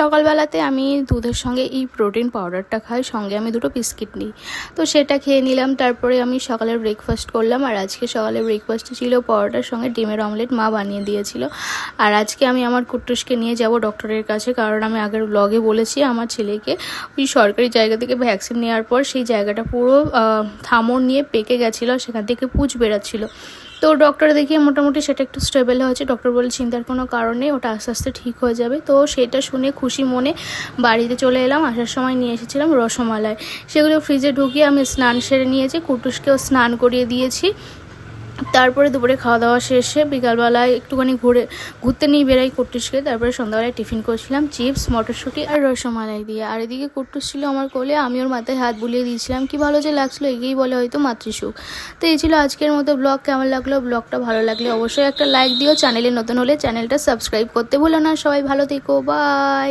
সকালবেলাতে আমি দুধের সঙ্গে এই প্রোটিন পাউডারটা খাই, সঙ্গে আমি দুটো বিস্কিট নিই। তো সেটা খেয়ে নিলাম। তারপরে আমি সকালের ব্রেকফাস্ট করলাম। আর আজকে সকালের ব্রেকফাস্টে ছিল পরোটার সঙ্গে ডিমের অমলেট, মা বানিয়ে দিয়েছিল। আর আজকে আমি আমার কুট্টুসকে নিয়ে যাব ডক্টরের কাছে, কারণ আমি আগের ব্লগে বলেছি আমার ছেলেকে ওই সরকারি জায়গা থেকে ভ্যাকসিন নেওয়ার পর সেই জায়গাটা পুরো থামড় নিয়ে পেকে গেছিলো, সেখান থেকে পুঁজ বেরাচ্ছিলো। তো ডক্টর দেখিয়ে মোটামুটি সেটা একটু স্টেবল হয়েছে। ডক্টর বলে চিন্তার কোনো কারণ নেই, ওটা আস্তে আস্তে ঠিক হয়ে যাবে। তো সেটা শুনে খুশি মনে বাড়িতে চলে এলাম। আসার সময় নিয়ে এসেছিলাম রসমালাই, সেগুলো ফ্রিজে ঢুকিয়ে আমি স্নান সেরে নিয়েছি, কুটুসকেও স্নান করিয়ে দিয়েছি। তারপরে দুপুরে খাওয়া দাওয়া শেষে বিকালবেলায় একটুখানি ঘুরতে নিয়ে বেরাই কুট্টুসকে। তারপরে সন্ধ্যাবেলায় টিফিন করছিলাম চিপস, মটরশুঁটি আর রসমালাই দিয়ে। আর এদিকে কুট্টুস ছিল আমার কোলে, আমি ওর মাথায় হাত বুলিয়ে দিয়েছিলাম। কি ভালো যে লাগছিলো, এগিয়েই বলে হয়তো মাতৃসুখ। তো এই ছিল আজকের মতো ব্লগ। কেমন লাগলো ব্লগটা? ভালো লাগলে অবশ্যই একটা লাইক দিও। চ্যানেলে নতুন হলে চ্যানেলটা সাবস্ক্রাইব করতে ভুলো না। সবাই ভালো থেকো, বাই।